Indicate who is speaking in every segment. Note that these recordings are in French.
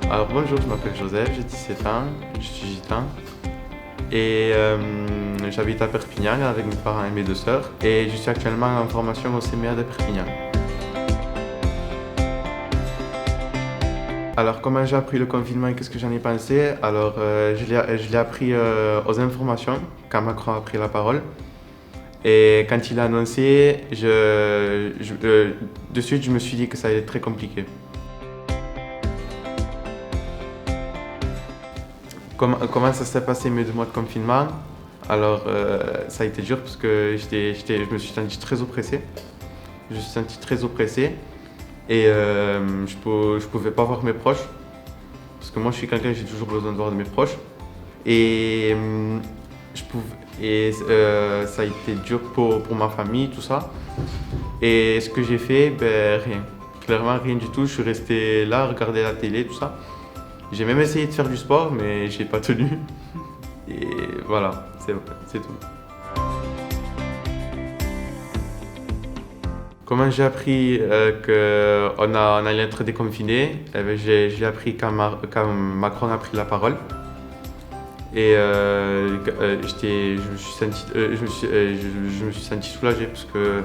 Speaker 1: Alors bonjour, je m'appelle Joseph, j'ai 17 ans, je suis gitan et j'habite à Perpignan avec mes parents et mes deux sœurs et je suis actuellement en formation au CMA de Perpignan. Alors comment j'ai appris le confinement et qu'est-ce que j'en ai pensé? Alors je l'ai appris aux informations quand Macron a pris la parole et quand il a annoncé, de suite je me suis dit que ça allait être très compliqué. Comment ça s'est passé mes 2 mois de confinement? Alors, ça a été dur parce que je me suis senti très oppressé. Je me suis senti très oppressé et je pouvais pas voir mes proches. Parce que moi, je suis quelqu'un, j'ai toujours besoin de voir de mes proches. Et, ça a été dur pour ma famille, tout ça. Et ce que j'ai fait, ben rien. Clairement, rien du tout. Je suis resté là, à regarder la télé, tout ça. J'ai même essayé de faire du sport, mais j'ai pas tenu. Et voilà, c'est tout. Comment j'ai appris on allait être déconfiné? Eh ben, j'ai appris quand Macron a pris la parole. Et je me suis senti soulagé parce que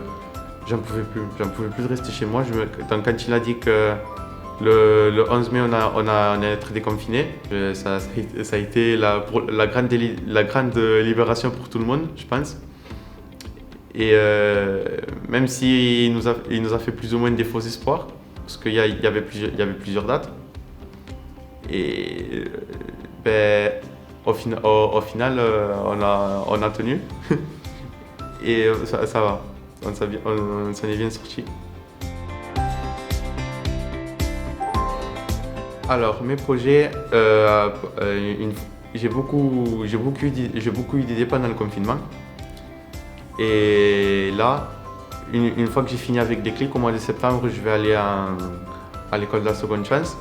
Speaker 1: j'en pouvais plus de rester chez moi. Donc, quand il a dit que le 11 mai, on allait être déconfiné, ça a été la grande libération pour tout le monde, je pense. Et même s'il il nous a fait plus ou moins des faux espoirs, parce qu'il y avait plusieurs dates. Et ben, au final, on a tenu. Et ça va, on s'en est bien sorti. Alors, mes projets, j'ai beaucoup eu d'idées pendant le confinement. Et là, une fois que j'ai fini avec des clics au mois de septembre, je vais aller à l'école de la seconde chance.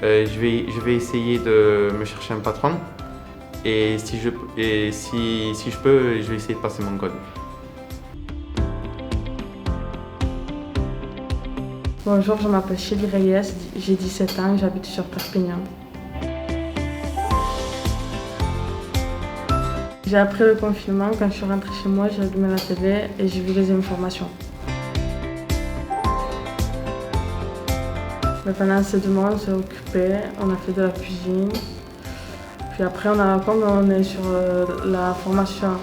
Speaker 1: Je vais essayer de me chercher un patron. Et si je peux, je vais essayer de passer mon code.
Speaker 2: Bonjour, je m'appelle Chélie Reyes, j'ai 17 ans, j'habite sur Perpignan. J'ai appris le confinement, quand je suis rentrée chez moi, j'ai allumé la télé et j'ai vu les informations. Mais pendant ces 2 mois, on s'est occupé, on a fait de la cuisine. Puis après, comme on est sur la formation,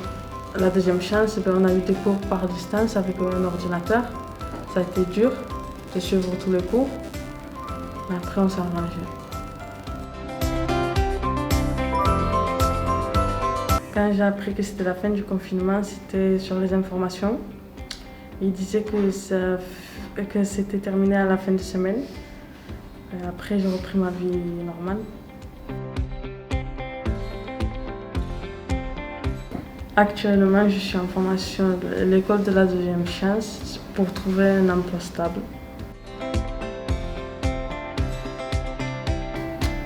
Speaker 2: la deuxième chance, on a eu des cours par distance avec un ordinateur. Ça a été dur de suivre tous les cours, mais après on s'est arrangé. Quand j'ai appris que c'était la fin du confinement, c'était sur les informations. Ils disaient que c'était terminé à la fin de semaine. Et après, j'ai repris ma vie normale. Actuellement, je suis en formation à l'école de la deuxième chance pour trouver un emploi stable.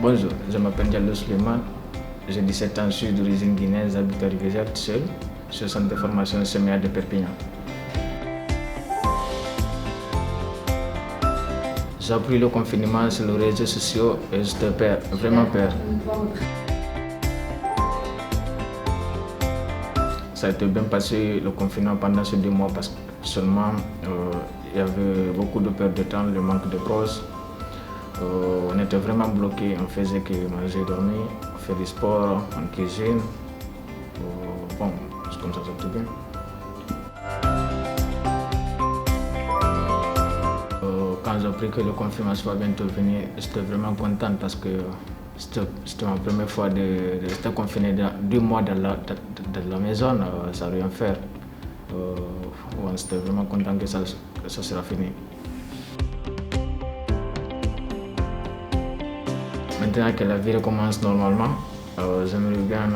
Speaker 3: Bonjour, je m'appelle Diallo Suleiman, j'ai 17 ans, je suis d'origine guinéenne, j'habite à Rivière seul, sur le centre de formation CMA de Perpignan. J'ai appris le confinement sur les réseaux sociaux et j'étais vraiment peur. Ça a été bien passé le confinement pendant ces 2 mois parce que seulement il y avait beaucoup de perte de temps, le manque de pause. On était vraiment bloqués, on faisait que manger, dormir, faire du sport, en cuisine. Bon, c'est comme ça tout bien. Quand j'ai appris que le confinement va bientôt venir, j'étais vraiment contente parce que c'était ma première fois de rester confiné 2 mois dans la maison, sans rien faire. J'étais vraiment content que ça sera fini. Maintenant que la vie recommence normalement, j'aimerais bien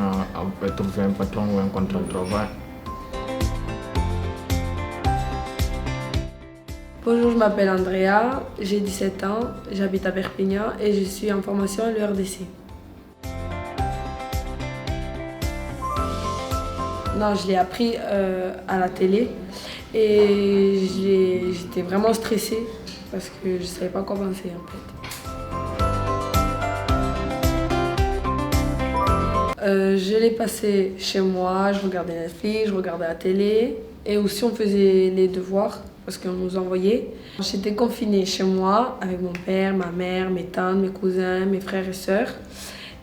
Speaker 3: trouver un patron ou un contrat de travail.
Speaker 4: Bonjour, je m'appelle Andrea, j'ai 17 ans, j'habite à Perpignan et je suis en formation à l'URDC. Non, je l'ai appris à la télé et j'étais vraiment stressée parce que je ne savais pas quoi penser en fait. Je l'ai passé chez moi, je regardais Netflix, je regardais la télé et aussi on faisait les devoirs parce qu'on nous envoyait. J'étais confinée chez moi avec mon père, ma mère, mes tantes, mes cousins, mes frères et sœurs.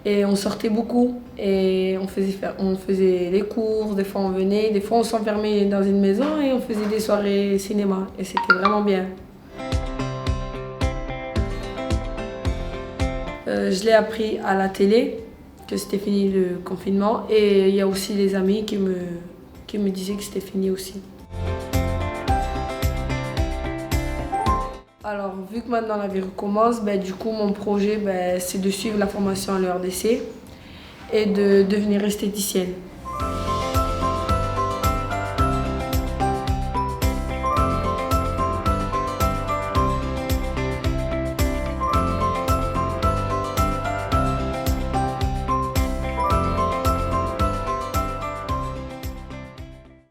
Speaker 4: Et on sortait beaucoup et on faisait les cours, des fois on venait, des fois on s'enfermait dans une maison et on faisait des soirées cinéma et c'était vraiment bien. Je l'ai appris à la télé, que c'était fini le confinement et il y a aussi des amis qui me disaient que c'était fini aussi. Alors, vu que maintenant la vie recommence, du coup, mon projet, c'est de suivre la formation à l'ERDC et de devenir esthéticienne.